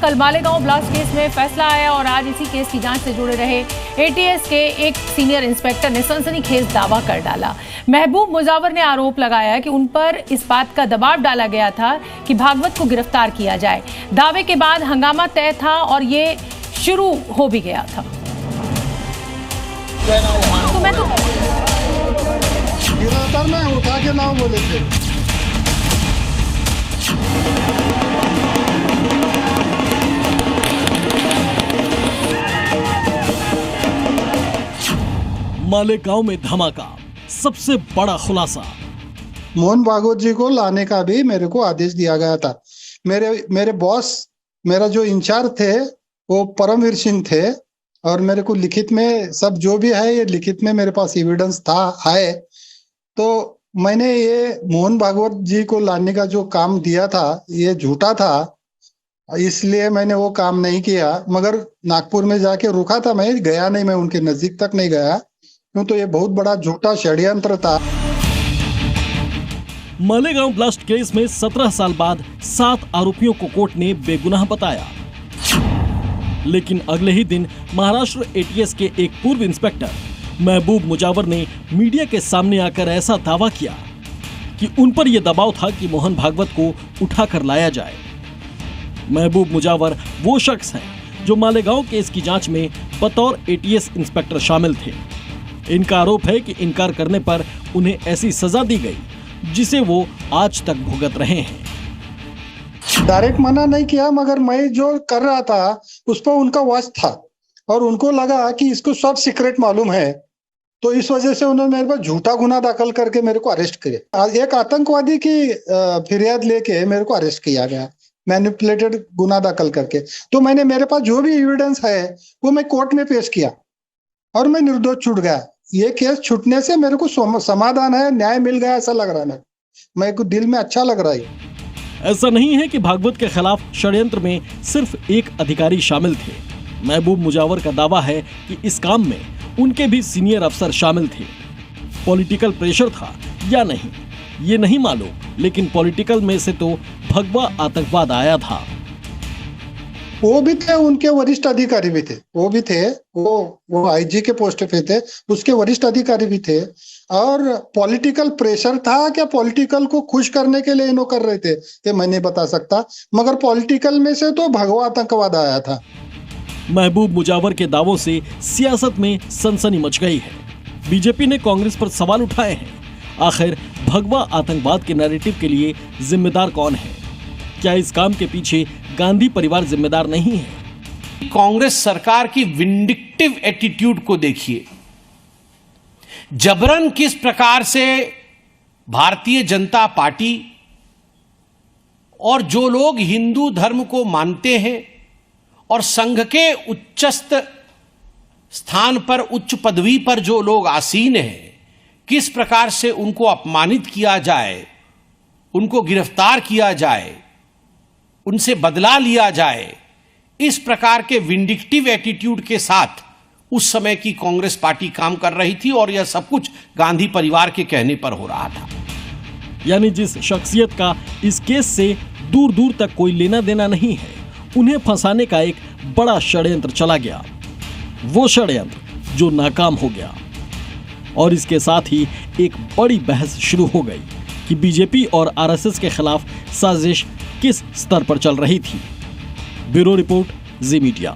कल Malegaon blast case में फैसला आया और आज इसी केस की जांच से जुड़े रहे एटीएस के एक सीनियर इंस्पेक्टर ने सनसनीखेज दावा कर डाला। महबूब मुजावर ने आरोप लगाया कि उन पर इस बात का दबाव डाला गया था कि भागवत को गिरफ्तार किया जाए। दावे के बाद हंगामा तय था और ये शुरू हो भी गया था। तो मैं तो गिरफ्तार में उठा के नाम बोले थे। मालेगांव में धमाका, सबसे बड़ा खुलासा। मोहन भागवत जी को लाने का भी मेरे को आदेश दिया गया था। मेरे बॉस, मेरा जो इंचार्ज थे वो परमवीर सिंह थे और मेरे को लिखित में सब जो भी है ये लिखित में मेरे पास एविडेंस था है। तो मैंने ये मोहन भागवत जी को लाने का जो काम दिया था ये झूठा था, इसलिए मैंने वो काम नहीं किया। मगर नागपुर में जाके रुका था, मैं गया नहीं, मैं उनके नजदीक तक नहीं गया क्यों, तो ये बहुत बड़ा झूठा षड्यंत्र था। मालेगांव ब्लास्ट केस में 17 साल बाद 7 आरोपियों को कोर्ट ने बेगुनाह बताया, लेकिन अगले ही दिन महाराष्ट्र एटीएस के एक पूर्व इंस्पेक्टर महबूब मुजावर ने मीडिया के सामने आकर ऐसा दावा किया कि उन पर यह दबाव था कि मोहन भागवत को उठाकर लाया जाए। महबूब मुजावर वो शख्स हैं जो मालेगांव केस की जांच में बतौर एटीएस इंस्पेक्टर शामिल थे। इनका आरोप है कि इनकार करने पर उन्हें ऐसी सजा दी गई जिसे वो आज तक भुगत रहे हैं। डायरेक्ट मना नहीं किया, मगर मैं जो कर रहा था उस पर उनका वश था और उनको लगा कि इसको सब सीक्रेट मालूम है, तो इस वजह से उन्होंने मेरे पर झूठा गुना दाखिल करके मेरे को अरेस्ट किया। एक आतंकवादी की फिरियाद लेके मेरे को अरेस्ट किया गया, मैनिपुलेटेड गुना दाखिल करके। तो मैंने, मेरे पास जो भी एविडेंस है वो मैं कोर्ट में पेश किया और मैं निर्दोष छूट गया। ये केस छूटने से मेरे को समाधान है, न्याय मिल गया ऐसा लग रहा है। मेरे को दिल में अच्छा लग रहा है। ऐसा नहीं है कि भागवत के खिलाफ षड्यंत्र में सिर्फ एक अधिकारी शामिल थे। महबूब मुजावर का दावा है कि इस काम में उनके भी सीनियर अफसर शामिल थे। पॉलिटिकल प्रेशर था या नहीं ये नहीं मालूम, लेकिन पॉलिटिकल में से तो भगवा आतंकवाद आया था। वो भी थे, उनके वरिष्ठ अधिकारी भी थे, वो भी थे, वो आईजी के पोस्ट पे थे, उसके वरिष्ठ अधिकारी भी थे। और पॉलिटिकल प्रेशर था क्या, पॉलिटिकल को खुश करने के लिए इन्हों कर रहे थे ये मैं नहीं बता सकता, मगर पॉलिटिकल में से तो भगवा आतंकवाद आया था। महबूब मुजावर के दावों से सियासत में सनसनी मच गई है। बीजेपी ने कांग्रेस पर सवाल उठाए हैं। आखिर भगवा आतंकवाद के नैरेटिव के लिए जिम्मेदार कौन है? क्या इस काम के पीछे गांधी परिवार जिम्मेदार नहीं है? कांग्रेस सरकार की विंडिक्टिव एटीट्यूड को देखिए। जबरन किस प्रकार से भारतीय जनता पार्टी और जो लोग हिंदू धर्म को मानते हैं और संघ के उच्चस्थ स्थान पर, उच्च पदवी पर जो लोग आसीन हैं, किस प्रकार से उनको अपमानित किया जाए, उनको गिरफ्तार किया जाए, उनसे बदला लिया जाए, इस प्रकार के विंडिक्टिव एटीट्यूड के साथ उस समय की कांग्रेस पार्टी काम कर रही थी और यह सब कुछ गांधी परिवार के कहने पर हो रहा था। यानी जिस शख्सियत का इस केस से दूर दूर तक कोई लेना देना नहीं है, उन्हें फंसाने का एक बड़ा षड्यंत्र चला गया। वो षड्यंत्र जो नाकाम हो गया। और इसके साथ ही एक बड़ी बहस शुरू हो गई कि बीजेपी और आरएसएस के खिलाफ साजिश किस स्तर पर चल रही थी। ब्यूरो रिपोर्ट, जी मीडिया।